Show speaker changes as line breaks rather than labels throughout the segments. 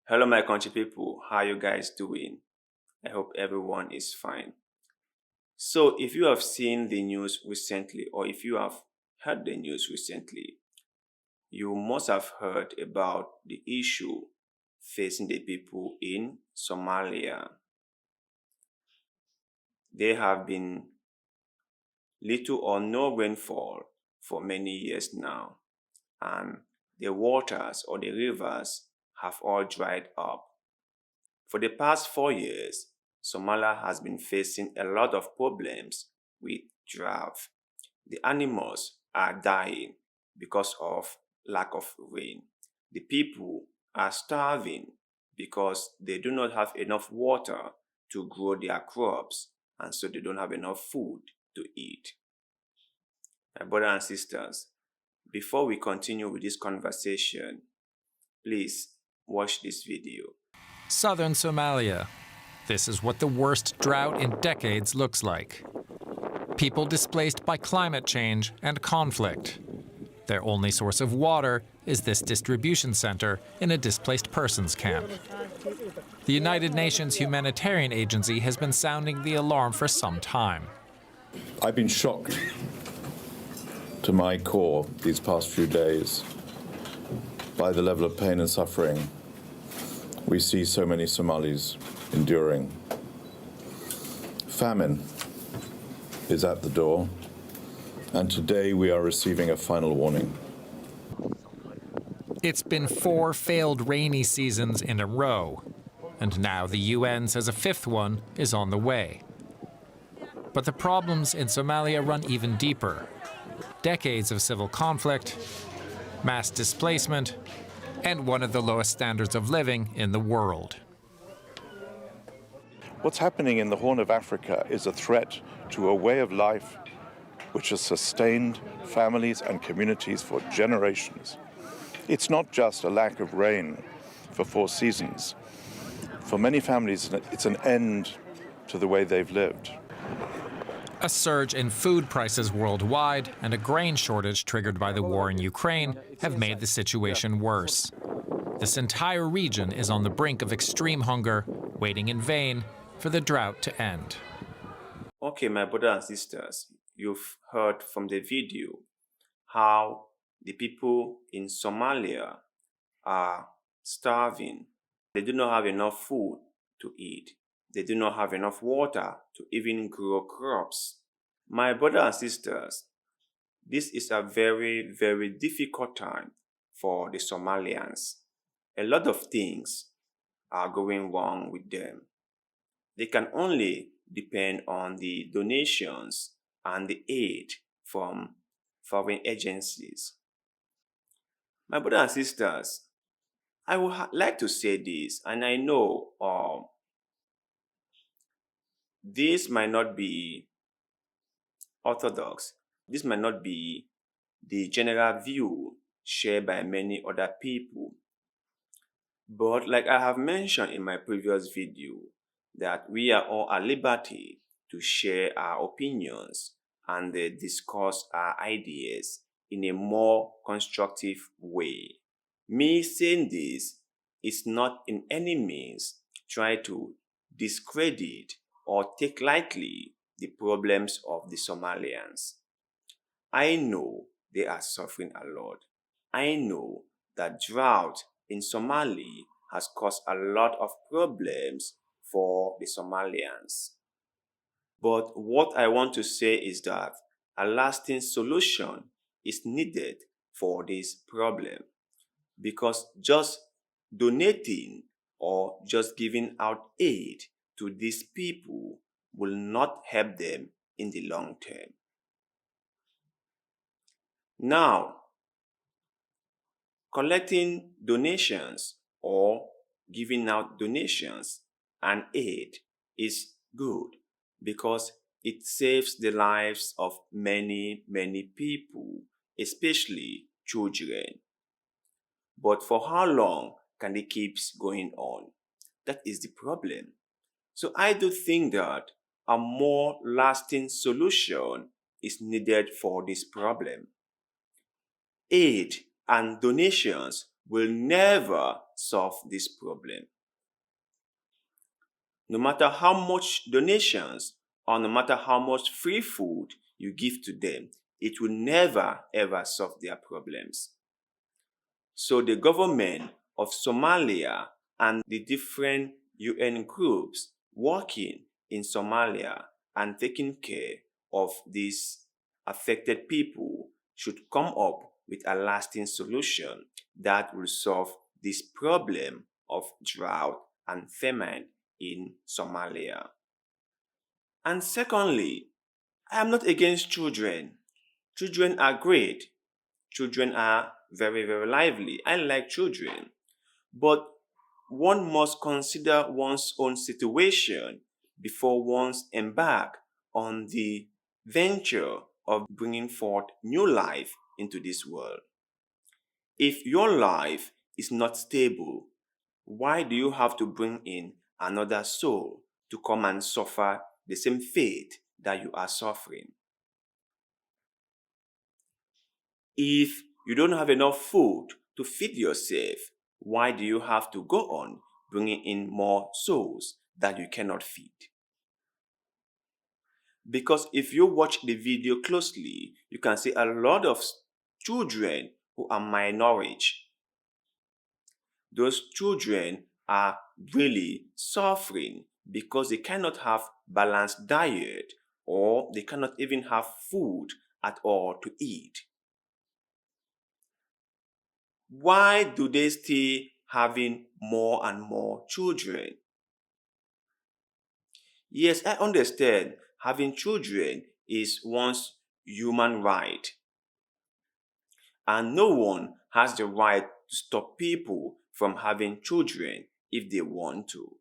Hello, my country people. How you guys doing? I hope everyone is fine. So, if you have seen the news recently, or if you have heard the news recently, you must have heard about the issue facing the people in Somalia. There have been little or no rainfall for many years now, and the waters or the rivers have all dried up. For the past 4 years, Somalia has been facing a lot of problems with drought. The animals are dying because of lack of rain. The people are starving because they do not have enough water to grow their crops, and so they don't have enough food to eat. My brothers and sisters, before we continue with this conversation, please watch this video.
Southern Somalia. This is what the worst drought in decades looks like. People displaced by climate change and conflict. Their only source of water is this distribution center in a displaced persons camp. The United Nations Humanitarian Agency has been sounding the alarm for some time.
I've been shocked to my core these past few days by the level of pain and suffering we see so many Somalis enduring. Famine is at the door, and today we are receiving a final warning.
It's been 4 failed rainy seasons in a row, and now the UN says a 5th one is on the way. But the problems in Somalia run even deeper. Decades of civil conflict, mass displacement, and one of the lowest standards of living in the world.
What's happening in the Horn of Africa is a threat to a way of life which has sustained families and communities for generations. It's not just a lack of rain for 4 seasons. For many families, it's an end to the way they've lived.
A surge in food prices worldwide and a grain shortage triggered by the war in Ukraine have made the situation worse. This entire region is on the brink of extreme hunger, waiting in vain for the drought to end.
Okay, my brothers and sisters, you've heard from the video how the people in Somalia are starving. They do not have enough food to eat. They do not have enough water to even grow crops. My brothers and sisters, this is a very, very difficult time for the Somalians. A lot of things are going wrong with them. They can only depend on the donations and the aid from foreign agencies. My brothers and sisters, I would like to say this, and I know this might not be orthodox. This might not be the general view shared by many other people. But like I have mentioned in my previous video, that we are all at liberty to share our opinions and discuss our ideas in a more constructive way. Me saying this is not in any means try to discredit or take lightly the problems of the Somalians. I know they are suffering a lot. I know that drought in Somalia has caused a lot of problems for the Somalians. But what I want to say is that a lasting solution is needed for this problem, because just donating or just giving out aid to these people will not help them in the long term. Now, collecting donations or giving out donations and aid is good because it saves the lives of many, many people, especially children. But for how long can it keep going on? That is the problem. So I do think that a more lasting solution is needed for this problem. Aid and donations will never solve this problem. No matter how much donations or no matter how much free food you give to them, it will never ever solve their problems. So the government of Somalia and the different UN groups working in Somalia and taking care of these affected people should come up with a lasting solution that will solve this problem of drought and famine in Somalia. And secondly, I am not against children. Children are great. Children are very, very lively. I like children. But one must consider one's own situation before one's embark on the venture of bringing forth new life into this world. If your life is not stable, why do you have to bring in another soul to come and suffer the same fate that you are suffering? If you don't have enough food to feed yourself, why do you have to go on bringing in more souls that you cannot feed? Because if you watch the video closely, you can see a lot of children who are minority. Those children are really suffering because they cannot have balanced diet or they cannot even have food at all to eat. Why do they still having more and more children? Yes, I understand having children is one's human right. And no one has the right to stop people from having children if they want to.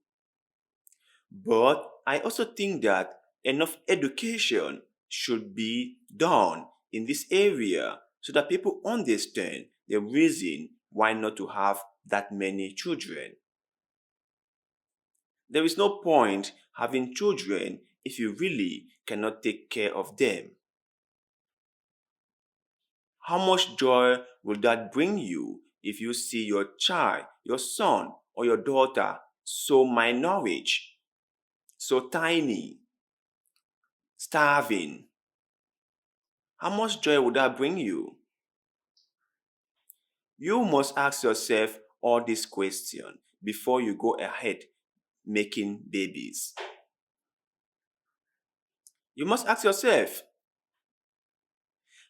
But I also think that enough education should be done in this area so that people understand the reason why not to have that many children. There is no point having children if you really cannot take care of them. How much joy will that bring you if you see your child, your son, or your daughter so malnourished, so tiny, starving? How much joy would that bring you? You must ask yourself all these questions before you go ahead making babies. You must ask yourself,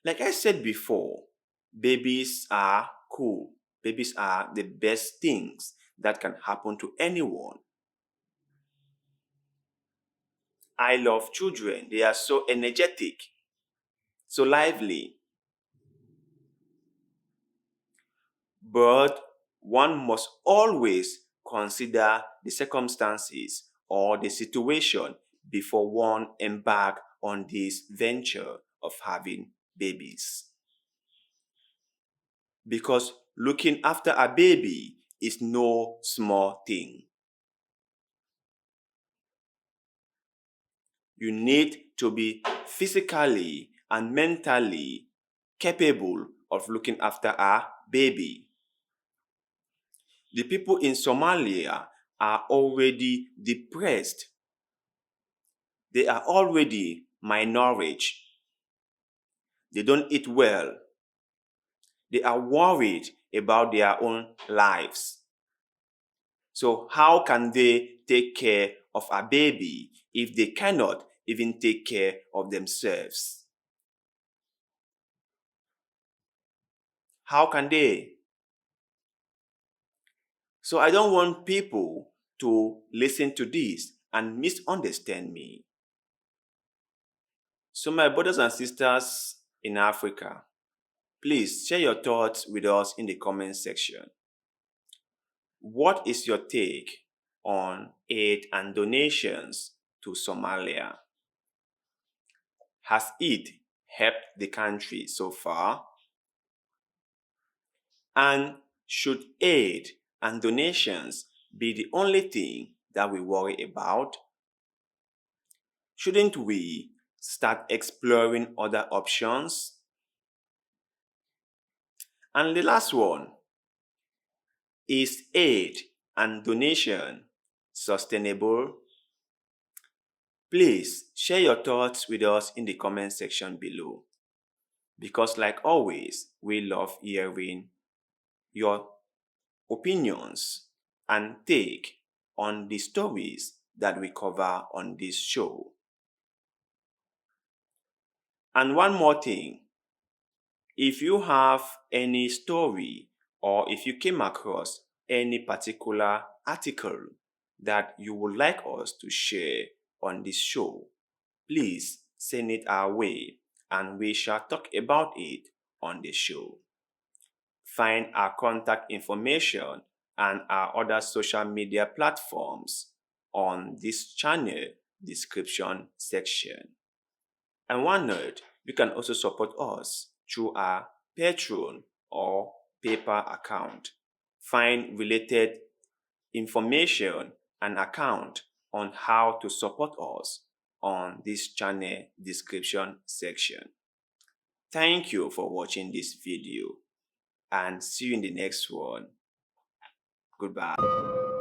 like I said before, babies are cool. Babies are the best things that can happen to anyone. I love children. They are so energetic, so lively. But one must always consider the circumstances or the situation before one embark on this venture of having babies. Because looking after a baby is no small thing. You need to be physically and mentally capable of looking after a baby. The people in Somalia are already depressed. They are already malnourished. They don't eat well. They are worried about their own lives. So how can they take care of a baby if they cannot even take care of themselves? How can they? So I don't want people to listen to this and misunderstand me. So my brothers and sisters in Africa, please share your thoughts with us in the comment section. What is your take on aid and donations to Somalia? Has it helped the country so far? And should aid and donations be the only thing that we worry about? Shouldn't we start exploring other options? And the last one, Is aid and donation sustainable? Please share your thoughts with us in the comment section below. Because like always, we love hearing your opinions and take on the stories that we cover on this show. And one more thing, if you have any story or if you came across any particular article that you would like us to share on this show, please send it our way and we shall talk about it on the show. Find our contact information and our other social media platforms on this channel description section. And one note, you can also support us through our Patreon or PayPal account. Find related information and account on how to support us on this channel description section. Thank you for watching this video and see you in the next one. Goodbye.